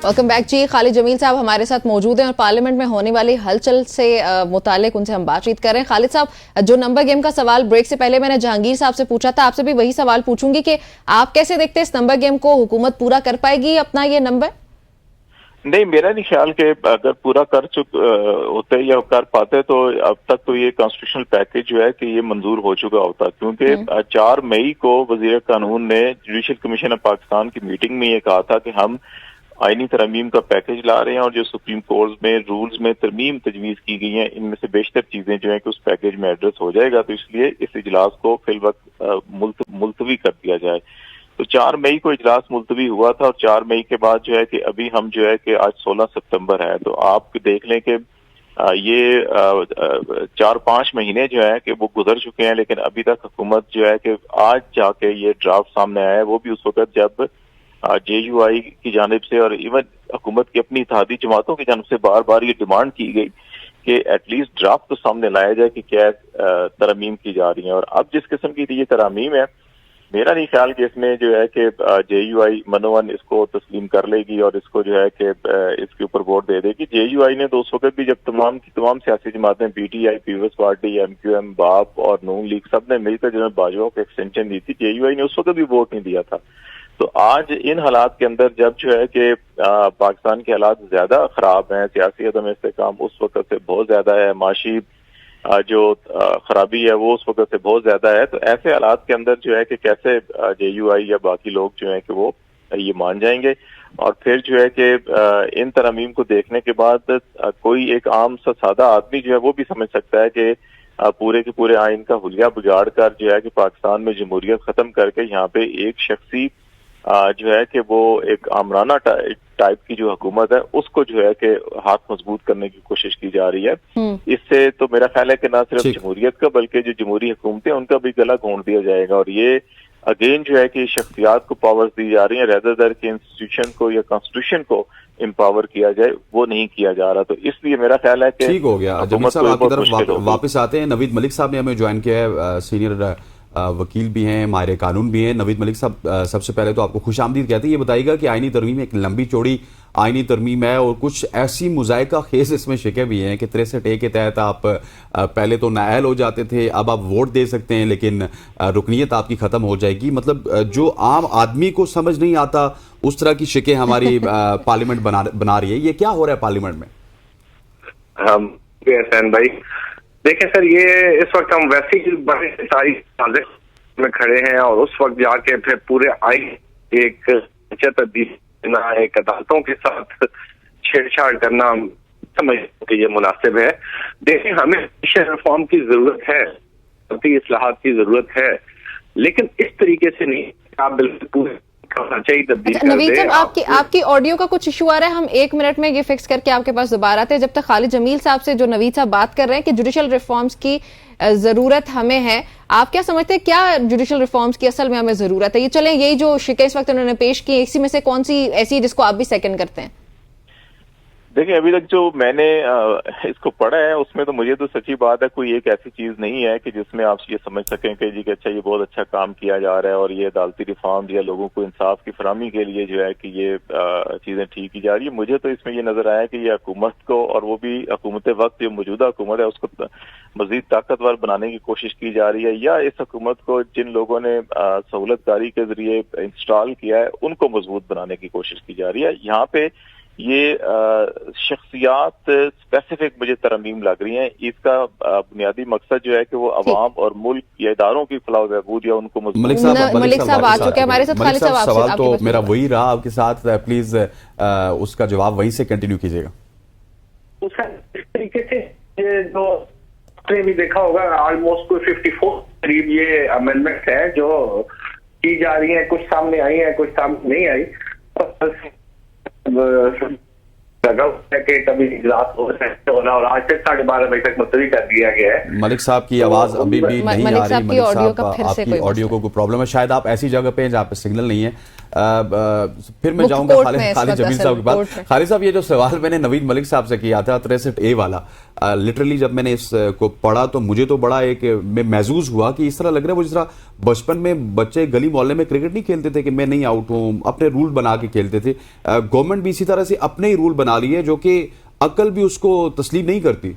Welcome back जी। खालिद जमील साहब हमारे साथ मौजूद हैं और पार्लियामेंट में होने वाली हलचल से मुतालिक उनसे हम बातचीत कर रहे हैं। खालिद साहब, जो नंबर गेम का सवाल ब्रेक से पहले मैंने जहांगीर साहब से पूछा था, आपसे भी वही सवाल पूछूंगी कि आप कैसे देखते हैं इस नंबर गेम को? हुकूमत पूरा कर पाएगी अपना ये नंबर? नहीं, मेरा नहीं ख्याल कि अगर पूरा कर होते या कर पाते तो अब तक तो ये कॉन्स्टिट्यूशनल पैकेज जो है कि ये मंजूर हो चुका होता, क्योंकि 4 मई को वजीर कानून ने जुडिशल कमीशन ऑफ पाकिस्तान की मीटिंग में ये कहा था कि हम आईनी तरमीम का पैकेज ला रहे हैं और जो सुप्रीम कोर्ट में रूल्स में तरमीम तजवीज़ की गई हैं इनमें से बेशतर चीजें जो है कि उस पैकेज में एड्रेस हो जाएगा, तो इसलिए इस इजलास को फिल वक्त मुलतवी कर दिया जाए। तो 4 मई को इजलास मुलतवी हुआ था और 4 मई के बाद जो है कि अभी हम जो है कि आज 16 सितंबर है, तो आप देख लें कि ये 4-5 महीने जो है कि वो गुजर चुके हैं, लेकिन अभी तक हुकूमत जो है कि आज जाके ये ड्राफ्ट सामने आया है, वो भी उस वक्त जब JUI की जानिब से और इवन हुकूमत की अपनी इत्तेहादी जमातों की जानिब से बार बार ये डिमांड की गई कि एटलीस्ट ड्राफ्ट तो सामने लाया जाए कि क्या तरमीम की जा रही है। और अब जिस किस्म की ये तरमीम है, मेरा नहीं ख्याल कि इसमें जो है कि JUI मनोवन इसको तस्लीम कर लेगी और इसको जो है कि इसके ऊपर वोट दे देगी। JUI ने तो उस वक्त भी जब तमाम की तमाम सियासी जमातें PTI, पीपल्स पार्टी, MQM, बाप और नून लीग सब ने मिलकर जो है बाजुओं को एक्सटेंशन दी थी, JUI ने उस वक्त भी वोट नहीं दिया था। तो आज इन हालात के अंदर जब जो है कि पाकिस्तान के हालात ज्यादा खराब हैं, सियासी अदम इस्तेकाम उस वक्त से बहुत ज्यादा है, माशी जो खराबी है वो उस वक्त से बहुत ज्यादा है, तो ऐसे हालात के अंदर जो है कि कैसे JUI या बाकी लोग जो है कि वो ये मान जाएंगे। और फिर जो है कि इन तरमीम को देखने के बाद कोई एक आम सा सादा आदमी जो है वो भी समझ सकता है कि पूरे के पूरे आइन का हुलिया बिगाड़ कर जो है कि पाकिस्तान में जमहूरियत खत्म करके यहाँ पे एक शख्सी जो है कि वो एक आमराना टाइप की जो हुकूमत है उसको जो है कि हाथ मजबूत करने की कोशिश की जा रही है। इससे तो मेरा ख्याल है कि ना सिर्फ जमहूरियत का बल्कि जो जमहूरी हुकूमतें उनका भी गला घोंट दिया जाएगा। और ये अगेन जो है कि शख्सियात को पावर्स दी जा रही है रेदर दर के इंस्टीट्यूशन को या कॉन्स्टिट्यूशन को एम्पावर किया जाए, वो नहीं किया जा रहा। तो इसलिए मेरा ख्याल है कि ठीक हो गया। जमील साहब आपकी तरफ वापस आते हैं। नवीद मलिक साहब ने हमें ज्वाइन किया है, सीनियर वकील भी हैं, माहिर कानून भी हैं। नवीद मलिक साहब, सबसे पहले तो आपको खुशामदीद कहते हैं। ये बताइएगा कि आईनी तरमीम एक लंबी चौड़ी आईनी तरमीम है और कुछ ऐसी मुज़ायका खेस इसमें शिके भी हैं कि 63A के तहत आप पहले तो नाअहल हो जाते थे, अब आप वोट दे सकते हैं लेकिन रुकनीत आपकी ख़त्म हो जाएगी। मतलब जो आम आदमी को समझ नहीं आता उस तरह की शिकें हमारी पार्लियामेंट बना रही है। ये क्या हो रहा है पार्लियामेंट में? हसन भाई देखें सर, ये इस वक्त हम वैसी बड़ी सारी साजिश में खड़े हैं और उस वक्त जाके फिर पूरे आइन एक एक अदालतों के साथ छेड़छाड़ करना समझ कि ये मुनासिब है। देखें, हमें रिफॉर्म की जरूरत है, इस्लाहात की जरूरत है, लेकिन इस तरीके से नहीं आप बिल्कुल पूरे नवीद साहब, आपकी ऑडियो का कुछ इशू आ रहा है। हम 1 मिनट में ये फिक्स करके आपके पास दोबारा आते हैं। जब तक खालिद जमील साहब से जो नवीद साहब बात कर रहे हैं कि जुडिशल रिफॉर्म्स की जरूरत हमें है, आप क्या समझते हैं क्या जुडिशल रिफॉर्म्स की असल में हमें जरूरत है? ये चलें, यही जो शिकायत इस वक्त उन्होंने पेश की इसी में से कौन सी ऐसी है जिसको आप भी सेकंड करते हैं? देखिए, अभी तक जो मैंने इसको पढ़ा है उसमें तो मुझे तो सच्ची बात है कोई एक ऐसी चीज नहीं है कि जिसमें आप ये समझ सकें कि जी कि अच्छा ये बहुत अच्छा काम किया जा रहा है और ये अदालती रिफॉर्म या लोगों को इंसाफ की फराहमी के लिए जो है कि ये चीजें ठीक की जा रही है। मुझे तो इसमें ये नजर आया कि ये हुकूमत को, और वो भी हुकूमत वक्त जो मौजूदा हुकूमत है उसको मजीद ताकतवर बनाने की कोशिश की जा रही है, या इस हुकूमत को जिन लोगों ने सहूलतकारी के जरिए इंस्टॉल किया है उनको मजबूत बनाने की कोशिश की जा रही है। यहाँ पे ये शख्सियात स्पेसिफिक मुझे तरमीम लग रही हैं। इसका बुनियादी मकसद जो है कि वो अवाम और मुल्क या इदारों की फलाह बहबूद या उनको मलिक साहब आ चुके हैं हमारे साथ। खालिद साहब, सवाल तो मेरा वही रहा आपके साथ, प्लीज उसका जवाब वहीं से कंटिन्यू कीजिएगा। इस तरीके से जो आपने भी देखा होगा ऑलमोस्ट कोई 54 करीब ये अमेंडमेंट है जो की जा रही है, कुछ सामने आई है, कुछ सामने नहीं आई। लगा है कि कभी इजलास होना और आज तक 12:30 बजे तक मुलतवी कर दिया गया है। मलिक साहब की आवाज अभी भी नहीं आ रही। मलिक साहब, आपकी ऑडियो को कोई प्रॉब्लम है, शायद आप ऐसी जगह पे हैं जहाँ पे सिग्नल नहीं है। پھر میں جاؤں گا خالد جمیل صاحب کے پاس. خالد صاحب یہ جو سوال میں نے نوید ملک صاحب سے کیا تھا 63A والا, لٹرلی جب میں نے اس کو پڑھا تو مجھے تو بڑا ایک محظوظ ہوا کہ اس طرح لگ رہا ہے وہ جس طرح بچپن میں بچے گلی محلے میں کرکٹ نہیں کھیلتے تھے کہ میں نہیں آؤٹ ہوں, اپنے رول بنا کے کھیلتے تھے. گورنمنٹ بھی اسی طرح سے اپنے ہی رول بنا لی ہے جو کہ عقل بھی اس کو تسلیم نہیں کرتی.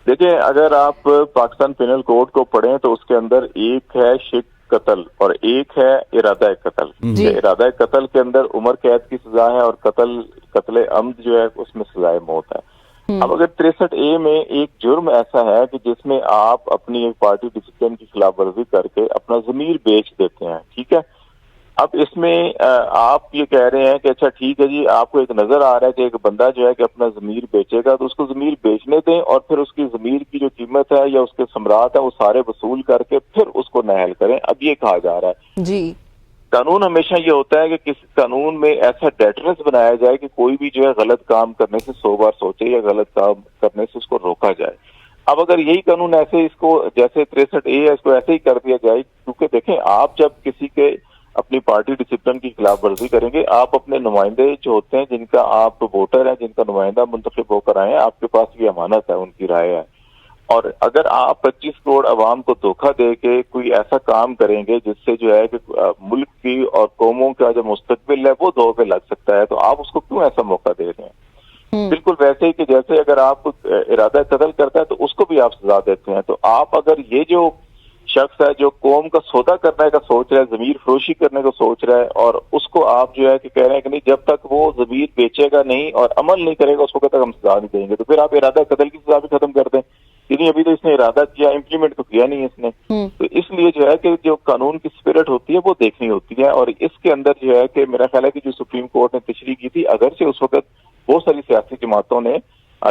دیکھیں اگر آپ پاکستان پینل کوڈ کو پڑھیں تو اس کے اندر ایک ہے شک قتل اور ایک ہے ارادہ قتل. ارادہ قتل کے اندر عمر قید کی سزا ہے اور قتل عمد جو ہے اس میں سزائے موت ہے. اب اگر 63A میں ایک جرم ایسا ہے کہ جس میں آپ اپنی ایک پارٹی ڈسپلن کی خلاف ورزی کر کے اپنا ضمیر بیچ دیتے ہیں, ٹھیک ہے, اب اس میں آپ یہ کہہ رہے ہیں کہ اچھا ٹھیک ہے جی, آپ کو ایک نظر آ رہا ہے کہ ایک بندہ جو ہے کہ اپنا ضمیر بیچے گا تو اس کو ضمیر بیچنے دیں اور پھر اس کی ضمیر کی جو قیمت ہے یا اس کے ثمرات ہیں وہ سارے وصول کر کے پھر اس کو نہل کریں. اب یہ کہا جا رہا ہے جی قانون ہمیشہ یہ ہوتا ہے کہ کسی قانون میں ایسا ڈیٹرنس بنایا جائے کہ کوئی بھی جو ہے غلط کام کرنے سے 100 بار سوچے یا غلط کام کرنے سے اس کو روکا جائے. اب اگر یہی قانون ایسے اس کو جیسے 63A ہے اس کو ایسے ہی کر دیا جائے, کیونکہ دیکھیں آپ جب کسی کے اپنی پارٹی ڈسپلن کی خلاف ورزی کریں گے آپ اپنے نمائندے جو ہوتے ہیں جن کا آپ ووٹر ہیں جن کا نمائندہ منتخب ہو کر آئے ہیں آپ کے پاس بھی امانت ہے, ان کی رائے ہے, اور اگر آپ 25 کروڑ عوام کو دھوکہ دے کے کوئی ایسا کام کریں گے جس سے جو ہے کہ ملک کی اور قوموں کا جو مستقبل ہے وہ دو پہ لگ سکتا ہے تو آپ اس کو کیوں ایسا موقع دے رہے ہیں. بالکل ویسے ہی کہ جیسے اگر آپ ارادہ قتل کرتا ہے تو اس کو بھی آپ سزا دیتے ہیں. تو آپ اگر یہ جو شخص ہے جو قوم کا سودا کرنے کا سوچ رہا ہے, ضمیر فروشی کرنے کا سوچ رہا ہے, اور اس کو آپ جو ہے کہ کہہ رہے ہیں کہ نہیں جب تک وہ ضمیر بیچے گا نہیں اور عمل نہیں کرے گا اس کو تک ہم سزا نہیں دیں گے, تو پھر آپ ارادہ قتل کی سزا بھی ختم کر دیں. یعنی ابھی تو اس نے ارادہ کیا, امپلیمنٹ تو کیا نہیں اس نے. تو اس لیے جو ہے کہ جو قانون کی اسپرٹ ہوتی ہے وہ دیکھنی ہوتی ہے, اور اس کے اندر جو ہے کہ میرا خیال ہے کہ جو سپریم کورٹ نے تشریح کی تھی, اگرچہ اس وقت بہت ساری سیاسی جماعتوں نے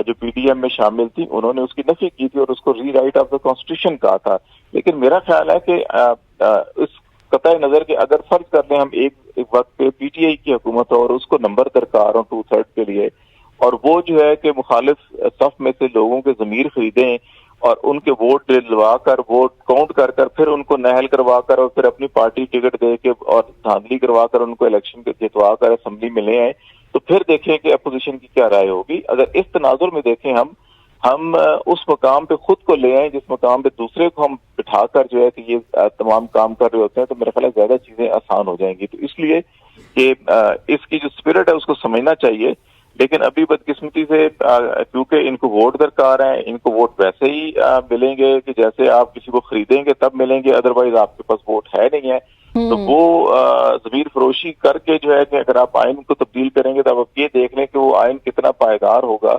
جو PDM میں شامل تھی انہوں نے اس کی نفی کی تھی اور اس کو ری رائٹ آف دا کانسٹیٹیوشن کہا تھا, لیکن میرا خیال ہے کہ اس قطع نظر کے اگر فرض کر لیں ہم ایک وقت پہ PTI کی حکومت اور اس کو نمبر درکار ہوں 2/3 کے لیے, اور وہ جو ہے کہ مخالف صف میں سے لوگوں کے ضمیر خریدیں اور ان کے ووٹ دلوا کر ووٹ کاؤنٹ کر کر پھر ان کو نہل کروا کر اور پھر اپنی پارٹی ٹکٹ دے کے اور دھاندلی کروا کر ان کو الیکشن جتوا کر اسمبلی میں لے آئے, تو پھر دیکھیں کہ اپوزیشن کی کیا رائے ہوگی. اگر اس تناظر میں دیکھیں ہم اس مقام پہ خود کو لے آئیں جس مقام پہ دوسرے کو ہم بٹھا کر جو ہے کہ یہ تمام کام کر رہے ہوتے ہیں, تو میرا خیال ہے زیادہ چیزیں آسان ہو جائیں گی. تو اس لیے کہ اس کی جو اسپرٹ ہے اس کو سمجھنا چاہیے, لیکن ابھی بدقسمتی سے کیونکہ ان کو ووٹ درکار ہیں, ان کو ووٹ ویسے ہی ملیں گے کہ جیسے آپ کسی کو خریدیں گے تب ملیں گے, ادروائز آپ کے پاس ووٹ ہے نہیں ہے. تو وہ ضمیر فروشی کر کے جو ہے کہ اگر آپ آئین کو تبدیل کریں گے تو آپ یہ دیکھ لیں کہ وہ آئین کتنا پائیدار ہوگا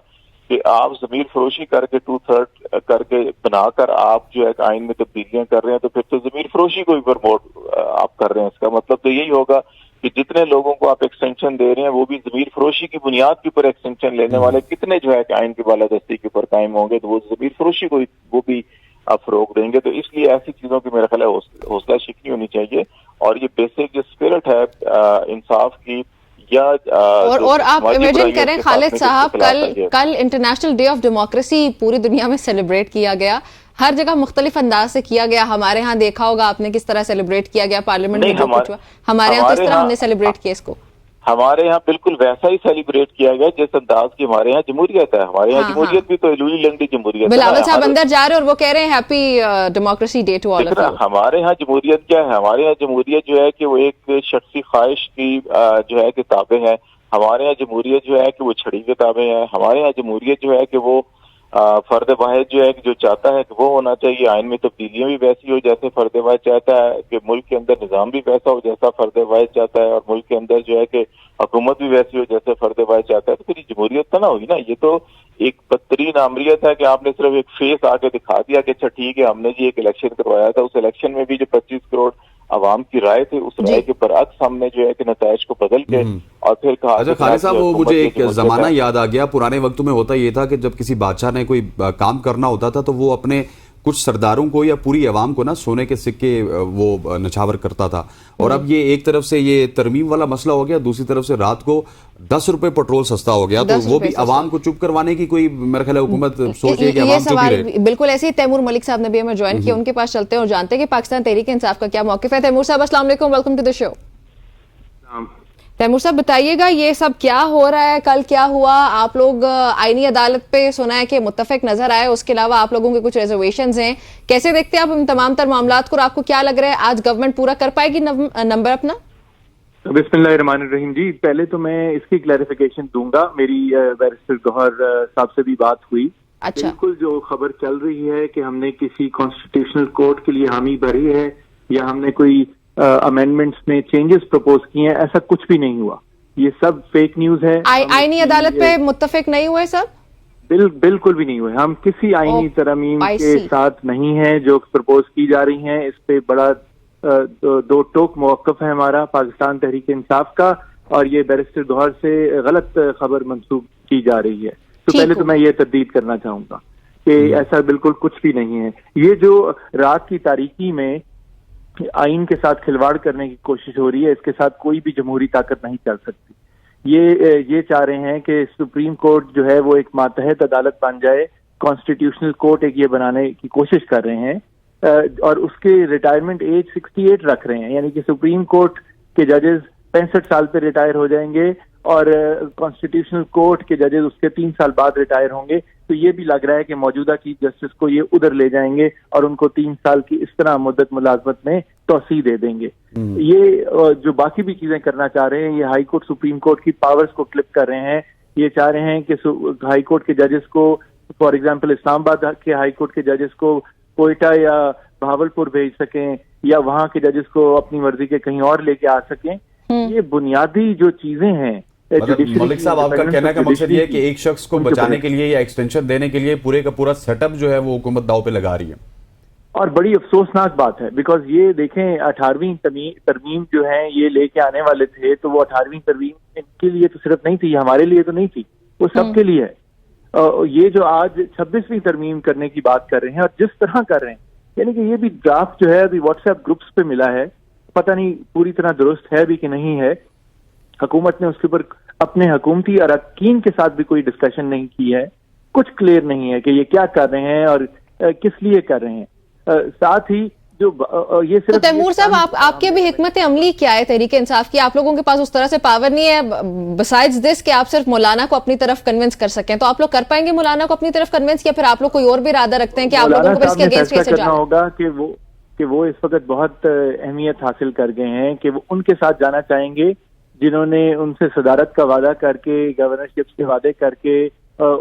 کہ آپ ضمیر فروشی کر کے 2/3 کر کے بنا کر آپ جو ہے کہ آئین میں تبدیلیاں کر رہے ہیں, تو پھر تو ضمیر فروشی کو بھی پروموٹ آپ کر رہے ہیں. اس کا مطلب تو یہی ہوگا کہ جتنے لوگوں کو آپ ایکسٹینشن دے رہے ہیں وہ بھی ضمیر فروشی کی بنیاد کے اوپر ایکسٹینشن لینے والے کتنے جو ہے کہ آئین کی بالادستی کے اوپر قائم ہوں گے, تو وہ ضمیر فروشی کو وہ بھی آپ فروغ دیں گے. تو اس لیے ایسی چیزوں کی میرا خیال ہے حوصلہ شکنی ہونی چاہیے, اور یہ بیسک جو اسپرٹ ہے انصاف کی یا اور آپ امیجن کریں خالد صاحب, کل انٹرنیشنل ڈے آف ڈیموکریسی پوری دنیا میں سیلیبریٹ کیا گیا, ہر جگہ مختلف انداز سے کیا گیا. ہمارے ہاں دیکھا ہوگا آپ نے کس طرح سیلیبریٹ کیا گیا پارلیمنٹ میں جو کچھ ہوا, ہمارے ہاں کس طرح ہم نے سیلیبریٹ کیا اس کو. ہمارے یہاں بالکل ویسا ہی سیلیبریٹ کیا گیا جس انداز کی ہمارے یہاں جمہوریت ہے. ہمارے یہاں جمہوریت بھی تو لوئی لنگڑی جمہوریت ہے. بلاول صاحب اندر جا رہے اور وہ کہہ رہے ہیں happy democracy day to all of you. ہمارے یہاں جمہوریت کیا ہے؟ ہمارے یہاں جمہوریت جو ہے کہ وہ ایک شخصی خواہش کی جو ہے کتابیں ہیں. ہمارے یہاں جمہوریت جو ہے کہ وہ چھڑی کتابیں ہیں. ہمارے یہاں جمہوریت جو ہے کہ وہ فرد واحد جو ہے کہ جو چاہتا ہے کہ وہ ہونا چاہیے. آئین میں تبدیلیاں بھی ویسی ہو جیسے فرد واحد چاہتا ہے, کہ ملک کے اندر نظام بھی ویسا ہو جیسا فرد واحد چاہتا ہے, اور ملک کے اندر جو ہے کہ حکومت بھی ویسی ہو جیسے فرد واحد چاہتا ہے. تو پھر یہ جمہوریت تو نہ ہوگی نا. یہ تو ایک بدترین آمریت ہے کہ آپ نے صرف ایک فیس آ کے دکھا دیا کہ اچھا ٹھیک ہے ہم نے جی ایک الیکشن کروایا تھا, اس الیکشن میں بھی جو 25 کروڑ عوام کی رائے تھی اس رائے کے برعکس ہم نے جو ہے کہ نتائج کو بدل کے اور پھر کہا. اچھا خالد صاحب, وہ مجھے ایک زمانہ یاد آ گیا, پرانے وقتوں میں ہوتا یہ تھا کہ جب کسی بادشاہ نے کوئی کام کرنا ہوتا تھا تو وہ اپنے کچھ سرداروں کو یا پوری عوام کو نا سونے کے سکے وہ نچھاور کرتا تھا. اور اب یہ ایک طرف سے یہ ترمیم والا مسئلہ ہو گیا, دوسری طرف سے رات کو 10 روپے پیٹرول سستا ہو گیا, تو وہ بھی عوام کو چپ کروانے کی کوئی میرا خیال ہے حکومت سوچ رہی ہے کہ عوام چپ ہی رہے. بالکل ایسے ہی تیمور ملک صاحب نے بھی ہمیں جوائن کیا, ان کے پاس چلتے ہیں اور جانتے ہیں کہ پاکستان تحریک انصاف کا کیا موقف ہے. تیمور صاحب السلام علیکم, ویلکم ٹو دی شو. तैमूर साहब बताइएगा ये सब क्या हो रहा है, कल क्या हुआ? आप लोग आईनी अदालत पे सुना है कि मुत्तफिक नजर आए, उसके अलावा आप लोगों के कुछ रिजर्वेशंस हैं, कैसे देखते हैं आप इन तमाम तर मामलात को और आपको क्या लग रहा है आज गवर्नमेंट पूरा कर पाएगी नंबर अपना? बिस्मिल्लाहिर्रहमानिर्रहीम जी, पहले तो मैं इसकी क्लैरिफिकेशन दूंगा। मेरी बैरिस्टर गौहर साहब से भी बात हुई। अच्छा, बिल्कुल जो खबर चल रही है कि हमने किसी कॉन्स्टिट्यूशनल कोर्ट के लिए हामी भरी है या हमने कोई अमेंडमेंट्स में चेंजेस प्रपोज किए हैं, ऐसा कुछ भी नहीं हुआ। ये सब फेक न्यूज है। आईनी अदालत पे मुत्तफिक नहीं हुए सब? बिल्कुल भी नहीं हुए। हम किसी आईनी तरमीम के साथ नहीं है जो प्रपोज की जा रही हैं। इस पे बड़ा दो टोक मौक़िफ़ है हमारा पाकिस्तान तहरीक इंसाफ का, और ये बैरिस्टर गौहर से गलत खबर मंसूब की जा रही है। तो पहले तो मैं ये तर्दीद करना चाहूंगा कि ऐसा बिल्कुल कुछ भी नहीं है। ये जो रात की तारीकी में आइन के साथ खिलवाड़ करने की कोशिश हो रही है, इसके साथ कोई भी जमहूरी ताकत नहीं चल सकती। ये चाह रहे हैं कि सुप्रीम कोर्ट जो है वो एक मातहत अदालत बन जाए, कॉन्स्टिट्यूशनल कोर्ट एक ये बनाने की कोशिश कर रहे हैं, और उसके रिटायरमेंट एज 68 रख रहे हैं, यानी कि सुप्रीम कोर्ट के जजेस 65 साल पे रिटायर हो जाएंगे और कॉन्स्टिट्यूशनल कोर्ट के जजेस उसके 3 साल बाद रिटायर होंगे। तो ये भी लग रहा है कि मौजूदा चीफ जस्टिस को ये उधर ले जाएंगे और उनको 3 साल की इस तरह मुद्दत मुलाजमत में तोसी दे देंगे। ये जो बाकी भी चीजें करना चाह रहे हैं, ये हाई कोर्ट सुप्रीम कोर्ट की पावर्स को क्लिप कर रहे हैं। ये चाह रहे हैं कि हाई कोर्ट के जजेस को, फॉर एग्जाम्पल इस्लामाबाद के हाई कोर्ट के जजेस को कोयटा या भावलपुर भेज सकें, या वहां के जजेस को अपनी मर्जी के कहीं और लेके आ सकें। ये बुनियादी जो चीजें हैं। मलिक साहब, आपका कहने का मकसद ये है कि एक शख्स को बचाने के लिए या एक्सटेंशन देने के लिए पूरे का पूरा सेटअप जो है वो हुकूमत दाव पे लगा रही है, और बड़ी अफसोसनाक बात है। बिकॉज ये देखें, 18वीं तरमीम जो है ये लेके आने वाले थे, तो वो 18वीं तरमीम इनके लिए तो सिर्फ नहीं थी, हमारे लिए तो नहीं थी, वो सबके लिए है। ये जो आज 26वीं तरमीम करने की बात कर रहे हैं और जिस तरह कर रहे हैं, यानी कि ये भी ड्राफ्ट जो है अभी व्हाट्सएप ग्रुप्स पे मिला है, पता नहीं पूरी तरह दुरुस्त है भी कि नहीं है। हुकूमत ने उसके ऊपर अपने हुकूमती अरकान के साथ भी कोई डिस्कशन नहीं की है। कुछ क्लियर नहीं है कि ये क्या कर रहे हैं और किस लिए कर रहे हैं। साथ ही जो ये सिर्फ, तो तैमूर साहब, आपके भी हिकमत अमली क्या है तहरीक इंसाफ की? आप लोगों के पास उस तरह से पावर नहीं है बिसाइड्स दिस कि आप सिर्फ मौलाना को अपनी तरफ कन्विंस कर सकें। तो आप लोग कर पाएंगे मौलाना को अपनी तरफ कन्विंस, या फिर आप लोग कोई और भी इरादा रखते हैं कि आप लोगों को इसके अगेंस्ट कैसे जाना होगा? कि वो इस वक्त बहुत अहमियत हासिल कर गए हैं कि वो उनके साथ जाना चाहेंगे जिन्होंने उनसे सदारत का वादा करके, गवर्नरशिप के वादे करके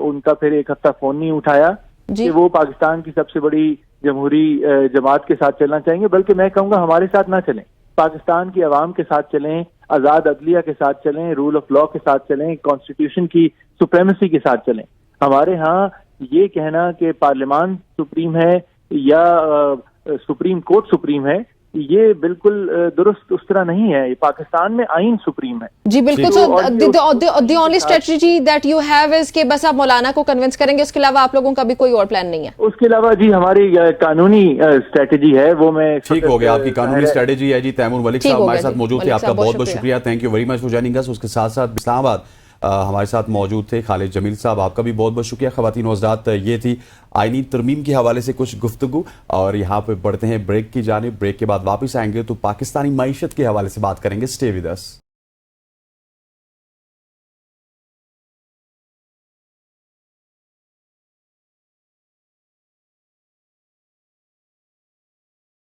उनका फिर एक हफ्ता फोन नहीं उठाया, कि वो पाकिस्तान की सबसे बड़ी जमहूरी जमात के साथ चलना चाहेंगे। बल्कि मैं कहूँगा हमारे साथ ना चलें, पाकिस्तान की आवाम के साथ चलें, आज़ाद अदलिया के साथ चलें, रूल ऑफ लॉ के साथ चलें, कॉन्स्टिट्यूशन की सुप्रेमेसी के साथ चलें। हमारे यहाँ ये कहना कि पार्लियामान सुप्रीम है या सुप्रीम कोर्ट सुप्रीम है, ये बिल्कुल दुरुस्त उस तरह नहीं है। ये पाकिस्तान में आइन सुप्रीम है। जी बिल्कुल। So the only strategy that you have is कि बस आप मौलाना को कन्विंस करेंगे, उसके अलावा आप लोगों का भी कोई और प्लान नहीं है? उसके अलावा जी हमारी कानूनी स्ट्रेटजी है, वो मैं ठीक हो गया। आपकी कानूनी स्ट्रेटजी है जी। तैमूर मलिक साहब हमारे साथ मौजूद थे, आपका बहुत बहुत शुक्रिया। Thank you very much for joining us. उसके साथ साथ इस्लामाबाद हमारे साथ मौजूद थे खालिद जमील साहब, आपका भी बहुत बहुत शुक्रिया। ख़वातीन व हज़रात, ये थी आईनी तरमीम के हवाले से कुछ गुफ्तगू, और यहाँ पे बढ़ते हैं ब्रेक की जानिब। ब्रेक के बाद वापस आएंगे तो पाकिस्तानी मईशत के हवाले से बात करेंगे। Stay with us.